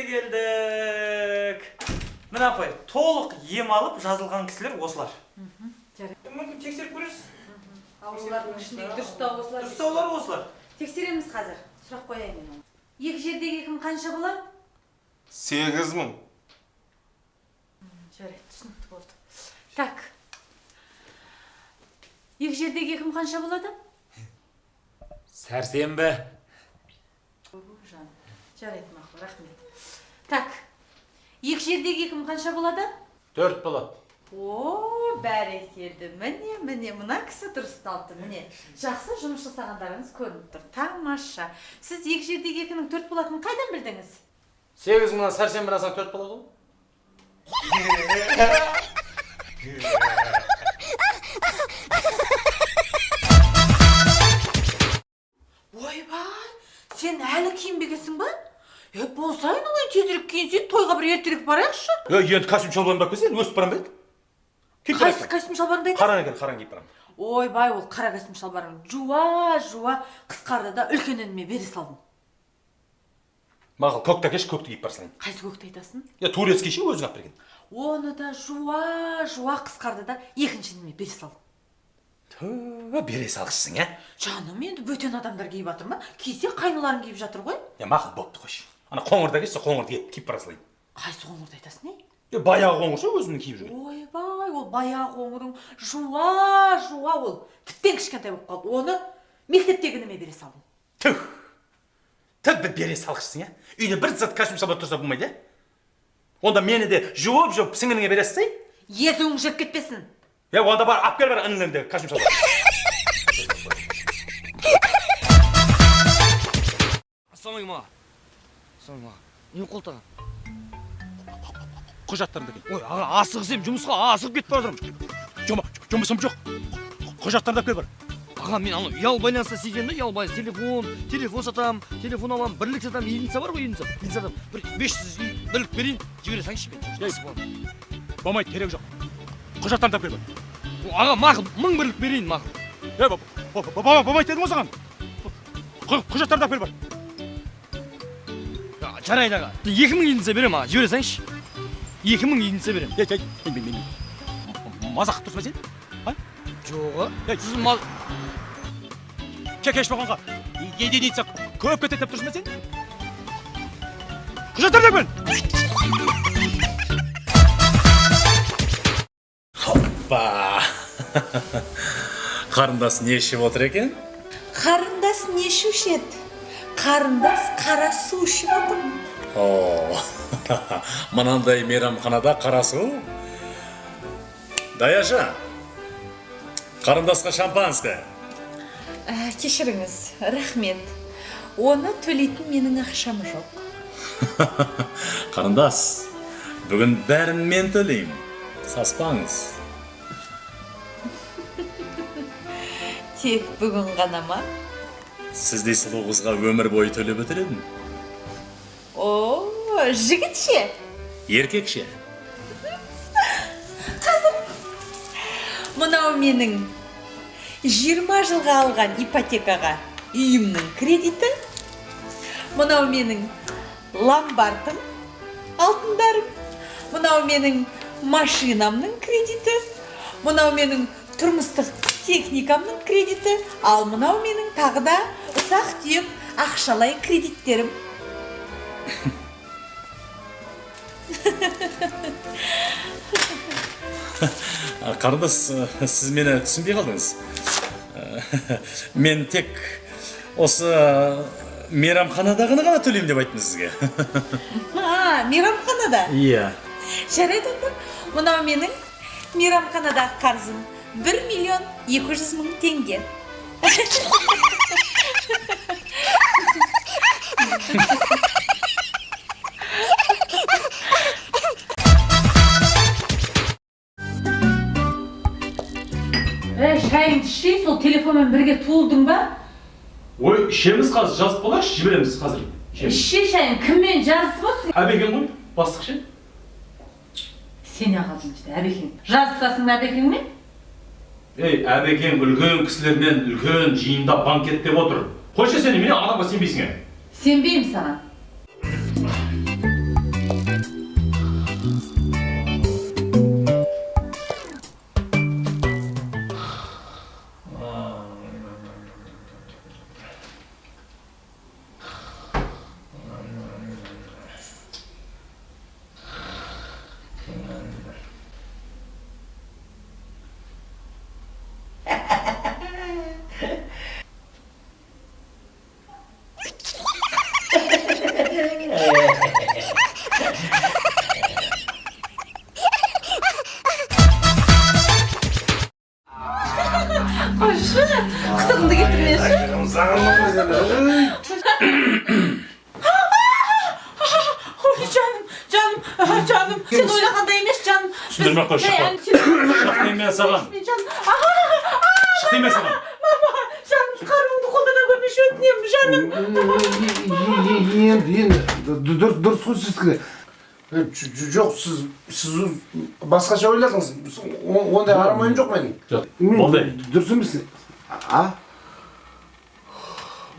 келдік. Міне апай, толық ем алып жазылған кісілер осылар. Мүмкін тексеріп көресіз? Аурулардың ішіндегі дұрыстау осылар. Дұрыстаулар осылар. Тексереміз қазір. Сұрақ қояйын мен. Екі жердегі кім қанша болады? 8.000. Жарайды, түсінікті болды. Так. Екі жердегі кім қанша болады? Сәрсенбі. Жарайды, мақұл, рахмет. Так. Екі жердегі кім қанша болады? 4 болады. О, бәрекелді. Міне, мына кісі дұрысталды. Міне, жақсы жұмыс жасағандарыңыз көрініп тұр. Тамаша. Сіз екі жердегі екінің 4 болатынын қайдан білдіңіз? 8.000-нан сәрсенбі алсаң 4 болады ғой. Ойбай, сен әлі киінбегенсің ба? Болсайын олай тезірек киінсек, тойға бір ертерек барайықшы. Енді костюм шалбарымды алып келсең, өсіп барам ба еді? Қайсы костюм шалбарыңды айтасың? Қараң екен, қараң киіп барам. Ойбай, ол қара костюм шалбарың жуа қысқарды да үлкен ініме бере салдым. Мақұл, көкті әкеш, көкті киіп барсайын. Қайсы көкті айтасың? Турецкий ше өзің алып берген. Оны да жуа қысқарды да екінші ініме бере салдым. Бере салғышсың, ә? Жаным, енді бөтен адамдар киіп жатыр ма? Кисе қайныларың киіп жатыр ғой. Мақұл, бопты қойшы. Ана қоңырды әкешсе, қоңырды киіп бара салайын. Қайсы қоңырды айтасың, не? Баяғы қоңыр ше өзімнің киіп жүрген. Ойбай, ол баяғы қоңырың жуа ол. Тіптен кішкентай болып қалды. Оны мектептегініме бере салдым. Бере салғышсың, ә? Үйде бір зат костюм шалбар тұрса болмайды, ә? Онда мені де жуып сіңіліңе бересіз, ә? Езуің жүріп кетпесін. Онда бар, ап кел бар інілерімде костюм шалбар. Ассалаумағалейкум. Не қолтаған? Құжаттарымды кел. Ой, аға, асығыс ем, жұмысқа асығып кетіп бардырым. Жұмысым жоқ. Құжаттарымды кел бар. Аға, мен ана ұял байланыста істейден, ұял байланыс, телефон сатам, телефон алам, бірлік сатам, единица бар ғой, единица. Мен сатам, бір 500 бірлік берейін, жібере саңшы мен. Болмайды, керек жоқ. Құжаттарымды кел бар. Аға, мақыл, 1000 бірлік берейін, мақыл. Болмайды дедім осыған. Құжаттарымды кел бар. Жарайды аға. 2000 единица берем, аға, жібере саңшы. 2000 единица берем. Мазақ тұрсың ба сен? Жоға. Сіз мал... Кеш болғанға единица көп кетеді деп тұрсың ба сен? Құжаттарды кел! Хоппа! Қарындас не ішіп отыр екен? Қарындас не ішуші еді? Қарындас қара су ішіп отыр. Мынандай мейрамханада қара су? Даяша, қарындасқа шампанское. Кешіріңіз, рахмет. Оны төлейтін менің ақшам жоқ. Қарындас, бүгін бәрін мен төлеймін. Саспаңыз. Тек бүгін ғана ма? Сіздей сұлу қызға өмір бойы төлеп өтіредім. О, жігіт ше? Еркек ше? Мынау менің 20 жылға алған ипотекаға үйімнің кредиті. Мынау менің ломбардым, алтындарым. Мынау менің машинамның кредиті. Мынау менің тұрмыстық техникамның кредиті. Ал мынау менің тағы да ұсақ түйек ақшалай кредиттерім. Қарындас, сіз мені түсінбей қалдыңыз. Мен тек осы мейрамханадағыны ғана төлеймін деп айттым сізге. Мейрамханада? Иә. Жарайды онда. Мынау менің мейрамханадағы қарызым 1.200.000 теңге. Шайыңды ішей, сол телефонмен бірге туылдың ба? Ой, ішеміз қазір, жазып болайықшы, жібереміз қазір. Іше шайың, кіммен жазысы болсын? Әбекең ғой, бастық ше? Сен ағадың işte, әбекең. Жазысасың әбекеңмен? Әбекең үлкен кісілермен үлкен жиында банкет деп отыр. Қойшы сен немене адамға сенбейсің? Сенбеймін саған. Kıtığımda getirmeyesin. Oy canım. Sen oylaganda emes canım. Sündürme koş. Çıktım ben sana. Çıktım ben sana. Mama, canım karımdı koluna görmüş ötüneyim canım. Yiyin. Dursun siz ki. Yok siz başkaça oyladınız. Onda aramayın yok benim. Oldu. Dursun musun?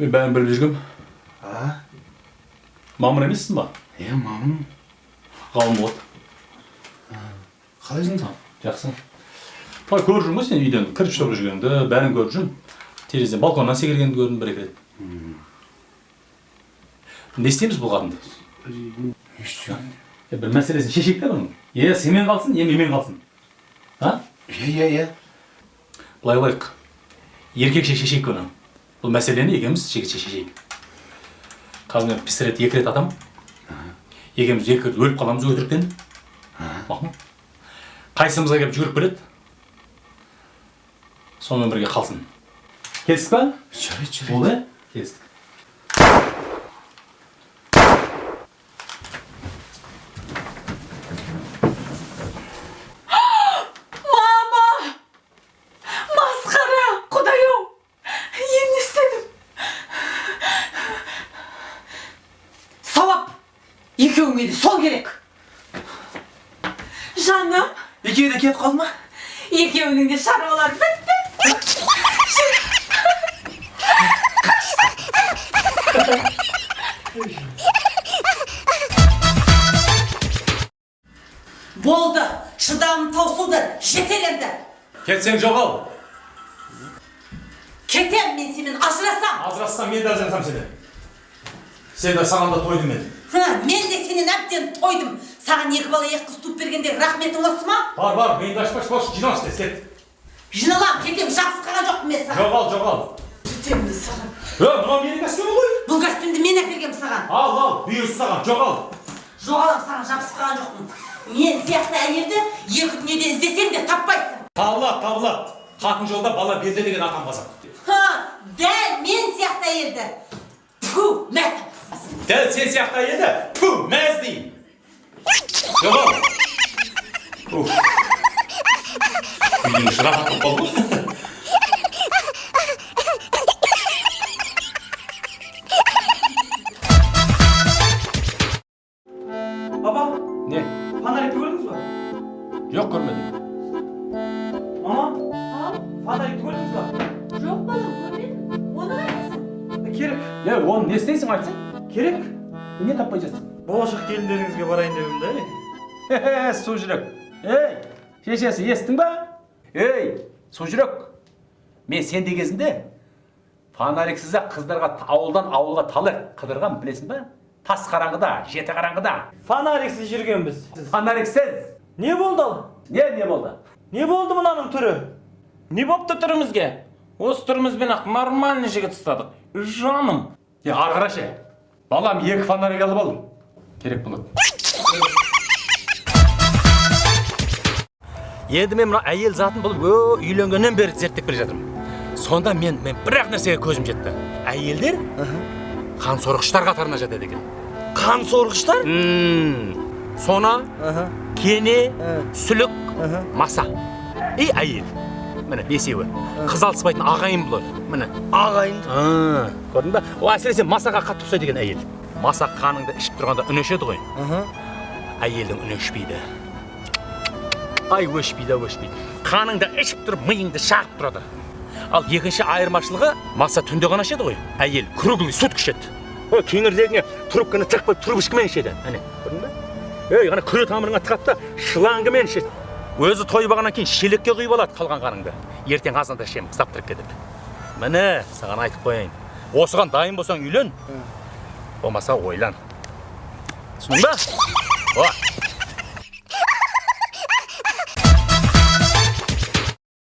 Ben bir bilgim. Mamur emissin mi? Mamın. Қалың болады. Қалайсың? Жақсы. Ой, көріп жүрмін ғой сен үйден кіріп шығып жүргенді, бәрін көріп жүрмін. Терезеден балконнан секіргенді көрдім бір-екі рет. Не істейміз бұл қатынды? Бір мәселесін шешейік те бұның. Семен қалсын, менімен қалсын. Иә. Былай қылайық. Еркекше шешейік бұны. Бұл мәселені екеуміз жігітше шешейік. Қазір мен пистолет 2 рет атам. Екеуміз 2 рет өліп қаламыз өтіріктен. Қайсымызға келіп жүгіріп келеді. Сонымен бірге қалсын. Келістік па? Жарайды. Болды? Келістік. Mama! Maskara! Kudayım! Yeni istedim. Savap! Yıkıyorum yedi, sol gerek. Canım! Екеуі де кетіп қалды ма? Екеуінің де шаруалар бітті. Болды, шыдамым таусылды, жетер енді. Кетсең жоғал. Кетем мен сенен ажырасам. Ажырассам мен де ажырасам сені. Сен де саған да тойдым мен. Мен де сенен әбден тойдым. Саған 2 бала 2 қыз туып бергенде рахметің осы ма? Бар, мені де ашпаш, жиналыс тез кет. Жиналам, кетем, жақсы қалған жоқпын мен саған. Жоғал. Кетем мен саған. Мынау менің костюмім ғой. Бұл костюмді мен әкелгем саған. Ал, бұйырсы саған, жоғал. Жоғалам, саған жақсы қалған жоқпын. Мен сияқты әйелді 2 дүниеде іздесең де таппайсың. Табылат. Қатын жолда бала берді деген атам қазақ. Дәл мен сияқты әйелді. Пу, мәтіп. Дәл сен сияқты әйелді, пу, мәз деймін. Жоғал. Үйдің іші рахат болып қалды ғой. Баба, Не? фонарикті көрдіңіз ба? Жоқ, көрмедім. Мама, фонарикті көрдіңіз ба? Жоқ балам, көрмедім. Оны қайдасың? Керек. Оны не істейсің айтсың? Керек. Не таппай жатсың? Болашақ келіндеріңізге барайын дедім да. Су жүрек. Шешесі, естің ба? Су жүрек. Мен сен дегезінде фонариксіз қыздарға ауылдан ауылға талыр қыдырған білесің ба? Тас қараңғыда, жеті қараңғыда. Фонариксіз жүргенбіз. Фонариксіз. Не болды ал? Не болды? Не болды мынаның түрі? Не бопты түрімізге? Осы түрімізбен ақ нормальный жігіт ұстадық. Жаным. Ары қарашы. Балам 2 фонарик алып ал. Керек болады. Енді мен мына әйел затын бұл үйленгеннен бері зерттеп келе жатырмын. Сонда мен бір-ақ нәрсеге көзім жетті. Әйелдер қан сорғыштар қатарына жатады екен. Қан сорғыштар? Сона, кене, сүлік, маса. Әйел. Міне 5-еуі. Қыз алыспайтын ағайын бұлар. Міне. Ағайын. Көрдің ба? О әсіресе масаға қатты ұқсайды екен әйел. Маса қаныңды ішіп тұрғанда үн өшеді ғой. Әйелдің үні өшпейді. Өшпейді. Қаныңды ішіп тұрып, миыңды шағып тұрады. Ал екінші айырмашылығы, маса түнде ғана ішеді ғой. Әйел круглый сутки ішеді. Кеңірдегіне трубканы тықпай трубочкамен ішеді. Әне, көрдің ба? Ғана күре тамырыңа тығады да шлангымен ішеді. Өзі той бағаннан кейін шелекке құйып алады қалған қаныңды. Ертең азанда ішемін, қыстаптырып кетіп. Міне, саған айтып қояйын. Осыған дайын болсаң үйлен. Болмаса ойлан. Түсіндің ба?